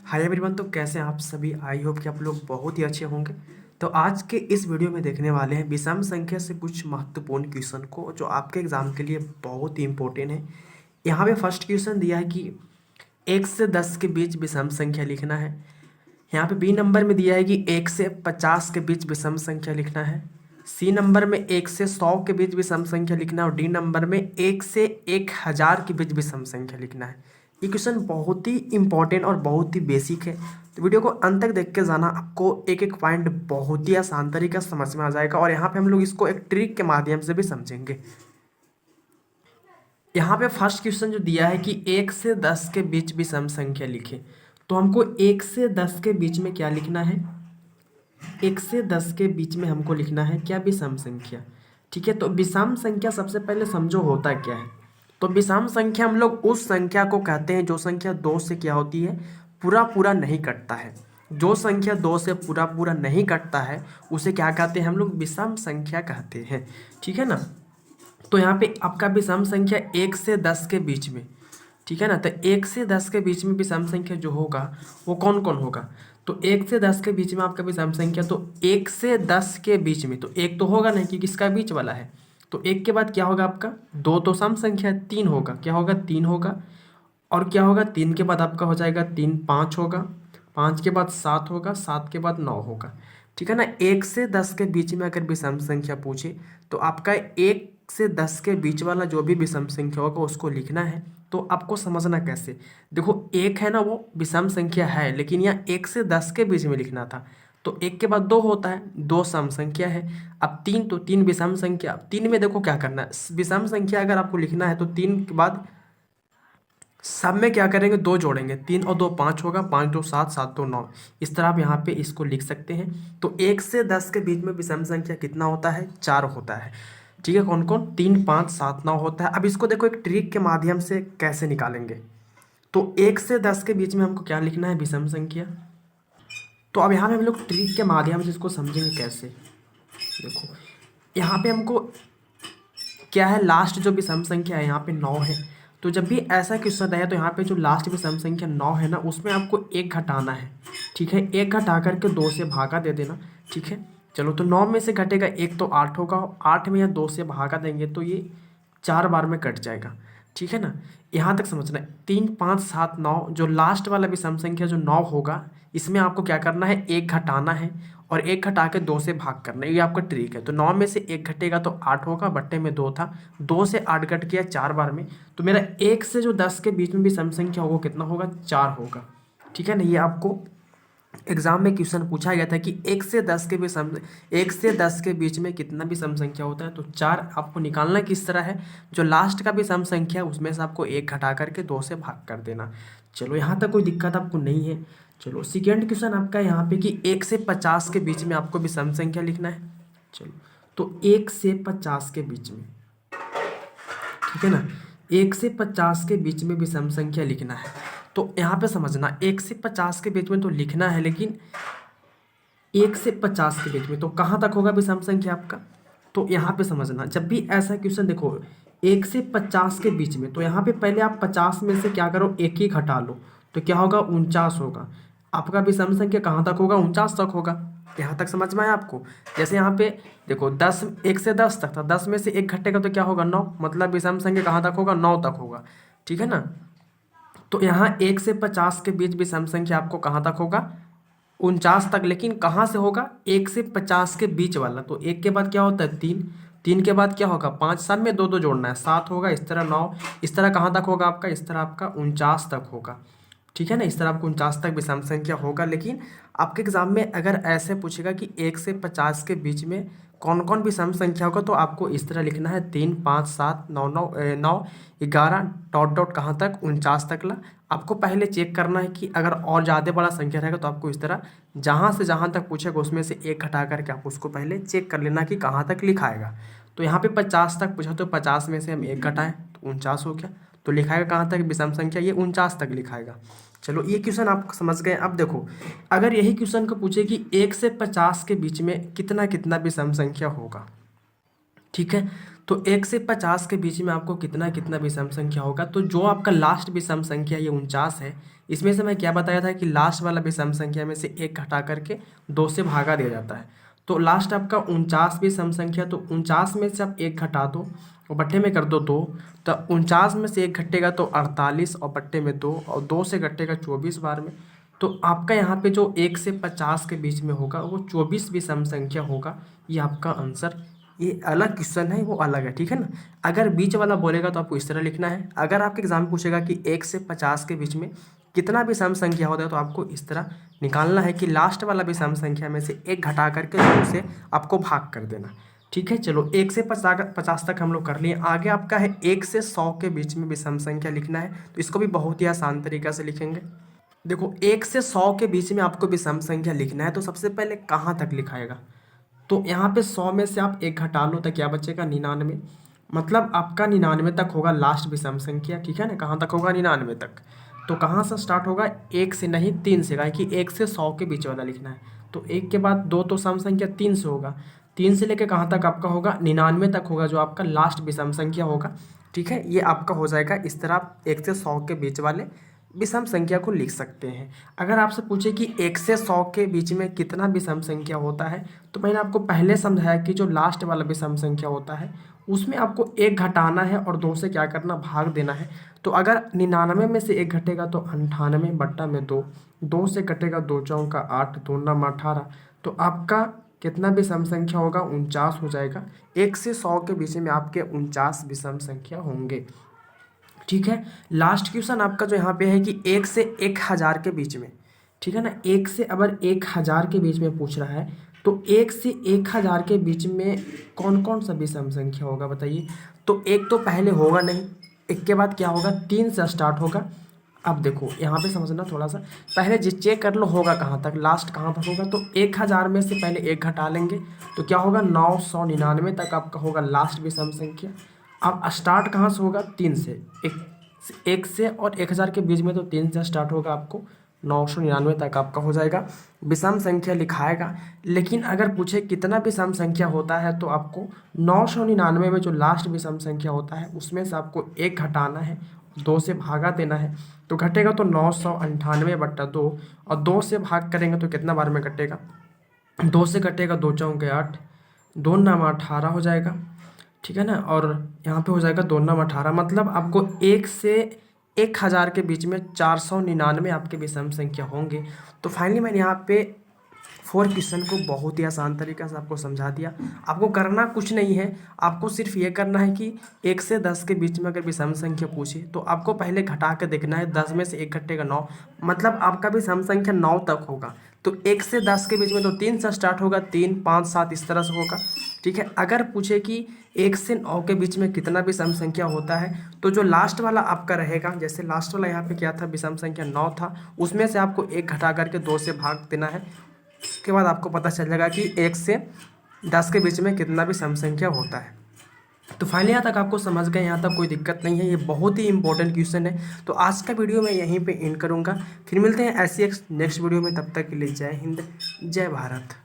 Hi everyone. तो कैसे हैं आप सभी? आई होप कि आप लोग बहुत ही अच्छे होंगे। तो आज के इस वीडियो में देखने वाले हैं विषम संख्या से कुछ महत्वपूर्ण क्वेश्चन को जो आपके एग्जाम के लिए बहुत ही इंपॉर्टेंट है। यहाँ पे फर्स्ट क्वेश्चन दिया है कि 1 से 10 के बीच विषम संख्या लिखना है। यहाँ पे बी नंबर में दिया है कि 1 से 50 के बीच विषम संख्या लिखना है। सी नंबर में 1 से 100 के बीच विषम संख्या लिखना है और डी नंबर में 1 से 1000 के बीच विषम संख्या लिखना है। ये क्वेश्चन बहुत ही इंपॉर्टेंट और बहुत ही बेसिक है, तो वीडियो को अंत तक देख के जाना। आपको एक एक पॉइंट बहुत ही आसान तरीका समझ में आ जाएगा और यहाँ पे हम लोग इसको एक ट्रिक के माध्यम से भी समझेंगे। यहाँ पे फर्स्ट क्वेश्चन जो दिया है कि 1 से 10 के बीच विषम संख्या लिखे, तो हमको 1 से 10 के बीच में क्या लिखना है? 1 से 10 के बीच में हमको लिखना है क्या? विषम संख्या। ठीक है, तो विषम संख्या सबसे पहले समझो होता क्या है। तो विषम संख्या हम लोग उस संख्या को कहते हैं जो संख्या 2 से क्या होती है? पूरा पूरा नहीं कटता है। जो संख्या 2 से पूरा पूरा नहीं कटता है उसे क्या कहते हैं? हम लोग विषम संख्या कहते हैं। ठीक है ना। तो यहाँ पे आपका विषम संख्या 1 से 10 के बीच में, ठीक है ना। तो 1 से 10 के बीच में विषम संख्या जो होगा वो कौन कौन होगा? तो 1 से 10 के बीच में आपका विषम संख्या, तो 1 से 10 के बीच में तो एक तो होगा नहीं क्योंकि इसका बीच वाला है। तो एक के बाद क्या होगा आपका? दो तो सम संख्या है, 3 होगा। क्या होगा? 3 होगा। और क्या होगा? 3 के बाद आपका हो जाएगा 3, 5 होगा। 5 के बाद 7 होगा। 7 के बाद 9 होगा। ठीक है ना। 1 से 10 के बीच में अगर विषम संख्या पूछे तो आपका 1 से 10 के बीच वाला जो भी विषम संख्या होगा उसको लिखना है। तो आपको समझना कैसे? देखो, एक है ना वो विषम संख्या है, लेकिन यहाँ 1 से 10 के बीच में लिखना था। तो एक के बाद 2 होता है, 2 सम संख्या है। अब 3, तो 3 विषम संख्या। अब 3 में देखो क्या करना है, विषम संख्या अगर आपको लिखना है तो 3 के बाद सब में क्या करेंगे? 2 जोड़ेंगे। 3 और 2 5 होगा। 5 2 7, 7 2 9। इस तरह आप यहाँ पे इसको लिख सकते हैं। तो 1 से 10 के बीच में विषम संख्या कितना होता है? 4 होता है। ठीक है, कौन कौन? 3 5 7 9 होता है। अब इसको देखो एक ट्रिक के माध्यम से कैसे निकालेंगे। तो 1 से 10 के बीच में हमको क्या लिखना है? विषम संख्या। तो अब यहाँ पे हम लोग ट्रिक के माध्यम से इसको समझेंगे कैसे। देखो, यहाँ पे हमको क्या है? लास्ट जो विषम संख्या है यहाँ पे 9 है। तो जब भी ऐसा क्वेश्चन आया तो यहाँ पे जो लास्ट विषम संख्या 9 है ना, उसमें आपको 1 घटाना है। ठीक है, 1 घटा करके 2 से भागा दे देना। ठीक है, चलो। तो 9 में से घटेगा 1 तो 8 होगा। 8 में या 2 से भागा देंगे तो ये 4 बार में कट जाएगा। ठीक है ना। यहाँ तक समझना है। 3 5 7 9 जो लास्ट वाला विषम संख्या जो 9 होगा, इसमें आपको क्या करना है? 1 घटाना है और 1 घटा के 2 से भाग करना है। ये आपका ट्रिक है। तो 9 में से 1 घटेगा तो 8 होगा, बट्टे में 2 था। 2 से 8 घट गया 4 बार में। तो मेरा 1 से जो 10 के बीच में भी सम संख्या होगा कितना होगा? 4 होगा। ठीक है ना। ये आपको एग्जाम में क्वेश्चन पूछा गया था कि 1 से 10 के भी सम 1 से 10 के बीच में कितना भी सम संख्या होता है। तो 4 आपको निकालना किस तरह है? जो लास्ट का भी सम संख्या है उसमें से आपको 1 घटा करके 2 से भाग कर देना। चलो, यहाँ तक कोई दिक्कत आपको नहीं है। चलो, सेकेंड क्वेश्चन आपका यहाँ पे कि 1 से 50 के बीच में आपको भी सम संख्या लिखना है। चलो, तो 1 से 50 के बीच में, ठीक है ना, 1 से 50 के बीच में विषम संख्या लिखना है। तो यहाँ पे समझना, 1 से 50 के बीच में तो लिखना है, लेकिन 1 से 50 के बीच में तो कहाँ तक होगा विषम संख्या आपका? तो यहाँ पे समझना, जब भी ऐसा क्वेश्चन देखो 1 से 50 के बीच में, तो यहाँ पे पहले आप 50 में से क्या करो? 1 ही घटा लो। तो क्या होगा? 49 होगा। आपका विषम संख्या कहाँ तक होगा? 49 तक होगा। यहाँ तक समझ में आया आपको? जैसे यहाँ पे देखो 10, 1 से 10 तक था। 10 में से 1 घटेगा तो क्या होगा? 9। मतलब विषम संख्या कहाँ तक होगा? 9 तक होगा। ठीक है ना। तो यहाँ 1 से 50 के बीच विषम संख्या आपको कहाँ तक होगा? 49 तक। लेकिन कहाँ से होगा? 1 से 50 के बीच वाला। तो 1 के बाद क्या होता है? 3। 3 के बाद क्या होगा? 5। सब में 2 2 जोड़ना है, 7 होगा। इस तरह 9। इस तरह कहाँ तक होगा आपका? इस तरह आपका 49 तक होगा। ठीक है ना। इस तरह आपको 49 तक विषम संख्या होगा। लेकिन आपके एग्जाम में अगर ऐसे पूछेगा कि 1 से 50 के बीच में कौन कौन विषम संख्या होगा, तो आपको इस तरह लिखना है 3 5 7 9 9 9 11 डॉट डॉट कहाँ तक? 49 तक ला। आपको पहले चेक करना है कि अगर और ज़्यादा बड़ा संख्या रहेगा तो आपको इस तरह जहाँ से जहाँ तक पूछेगा उसमें से 1 घटा करके आप उसको पहले चेक कर लेना कि कहाँ तक लिखाएगा। तो यहाँ पे 50 तक पूछा तो 50 में से हम 1 घटाएं तो 49 हो गया। तो लिखाएगा कहाँ तक विषम संख्या? ये 49 तक लिखाएगा। चलो, ये क्वेश्चन आप समझ गए। अब देखो, अगर यही क्वेश्चन को पूछे कि 1 से 50 के बीच में कितना कितना विषम संख्या होगा, ठीक है, तो 1 से 50 के बीच में आपको कितना कितना विषम संख्या होगा। तो जो आपका लास्ट विषम संख्या ये 49 है, इसमें से मैं क्या बताया था कि लास्ट वाला विषम संख्या में से 1 घटा करके 2 से भागा दिया जाता है। तो लास्ट आपका 49 विषम संख्या, तो 49 में से आप 1 घटा दो और बट्टे में कर दो 2, तो 49 में से 1 घटेगा तो 48 और बट्टे में 2, और 2 से घटेगा 24 बार में। तो आपका यहाँ पे जो 1 से 50 के बीच में होगा वो 24 विषम संख्या होगा। ये आपका आंसर, ये अलग क्वेश्चन है, वो अलग है, ठीक है ना। अगर बीच वाला बोलेगा तो आपको इस तरह लिखना है। अगर आपके एग्जाम में पूछेगा कि 1 से 50 के बीच में कितना विषम संख्या होता है, तो आपको इस तरह निकालना है कि लास्ट वाला विषम संख्या में से 1 घटा करके 2 से आपको भाग कर देना, ठीक है। चलो 1 से 50 तक हम लोग कर लिए। आगे आपका है 1 से 100 के बीच में विषम संख्या लिखना है। तो इसको भी बहुत ही आसान तरीका से लिखेंगे। देखो 1 से 100 के बीच में आपको विषम संख्या लिखना है, तो सबसे पहले कहाँ तक लिखाएगा। तो यहाँ पे 100 में से आप 1 घटा लो तो क्या बचेगा 99, मतलब आपका 99 तक होगा लास्ट विषम संख्या, ठीक है ना। कहाँ तक होगा 99 तक। तो कहाँ से स्टार्ट होगा, 1 से नहीं 3 से, कहा कि 1 से 100 के बीच वाला लिखना है। तो 1 के बाद 2 तो सम संख्या 3 से होगा, 3 से लेकर कहाँ तक आपका होगा 99 तक होगा, जो आपका लास्ट विषम संख्या होगा, ठीक है। ये आपका हो जाएगा। इस तरह आप 1 से 100 के बीच वाले विषम संख्या को लिख सकते हैं। अगर आपसे पूछे कि 1 से 100 के बीच में कितना विषम संख्या होता है, तो मैंने आपको पहले समझाया कि जो लास्ट वाला विषम संख्या होता है उसमें आपको 1 घटाना है और 2 से क्या करना, भाग देना है। तो अगर 99 में से 1 घटेगा तो 98 बट्टा में 2, 2 से घटेगा 2 चौका 8, 2 9 18, तो आपका कितना विषम संख्या होगा 49 हो जाएगा। 1 से 100 के बीच में आपके 49 विषम संख्या होंगे, ठीक है। लास्ट क्वेश्चन आपका जो यहाँ पे है कि 1 से 1000 के बीच में, ठीक है ना। 1 से अगर 1000 के बीच में पूछ रहा है, तो 1 से 1000 के बीच में कौन कौन सा विषम संख्या होगा बताइए। तो 1 तो पहले होगा नहीं, 1 के बाद क्या होगा 3 से स्टार्ट होगा। अब देखो यहाँ पे समझना थोड़ा सा, पहले चेक कर लो होगा कहाँ तक, लास्ट कहाँ तक होगा। तो 1000 में से पहले 1 घटा लेंगे तो क्या होगा 999 तक आपका होगा लास्ट विषम संख्या। अब स्टार्ट कहाँ से होगा 3 से, 1 से और 1000 के बीच में, तो 3 से स्टार्ट होगा, आपको 999 तक आपका हो जाएगा विषम संख्या लिखाएगा। लेकिन अगर पूछे कितना विषम संख्या होता है, तो आपको 999 में जो लास्ट विषम संख्या होता है उसमें से आपको 1 घटाना है, 2 से भागा देना है। तो घटेगा तो 998 बट्टा 2, और 2 से भाग करेंगे तो कितना बार में घटेगा, 2 से घटेगा 2 चौके 8, 2 9 18 हो जाएगा, ठीक है ना। और यहाँ पे हो जाएगा 2 9 18, मतलब आपको 1 से 1000 के बीच में 499 आपके विषम संख्या होंगे। तो फाइनली मैंने यहाँ पे 4 क्वेश्चन को बहुत ही आसान तरीके से आपको समझा दिया। आपको करना कुछ नहीं है, आपको सिर्फ ये करना है कि 1 से 10 के बीच में अगर विषम संख्या पूछे तो आपको पहले घटा के देखना है। 10 में से 1 घटेगा 9, मतलब आपका विषम संख्या 9 तक होगा। तो 1 से 10 के बीच में तो 3 से स्टार्ट होगा, 3 5 7 इस तरह से होगा, ठीक है। अगर पूछे कि 1 से 9 के बीच में कितना विषम संख्या होता है, तो जो लास्ट वाला आपका रहेगा, जैसे लास्ट वाला यहाँ पे क्या था विषम संख्या 9 था, उसमें से आपको 1 घटा करके 2 से भाग देना है। उसके बाद आपको पता चल जाएगा कि 1 से 10 के बीच में कितना विषम संख्या होता है। तो फाइनली यहाँ तक आपको समझ गए, यहाँ तक कोई दिक्कत नहीं है। ये बहुत ही इंपॉर्टेंट क्वेश्चन है। तो आज का वीडियो मैं यहीं पे एंड करूँगा, फिर मिलते हैं ऐसी एक नेक्स्ट वीडियो में। तब तक के लिए जय हिंद, जय भारत।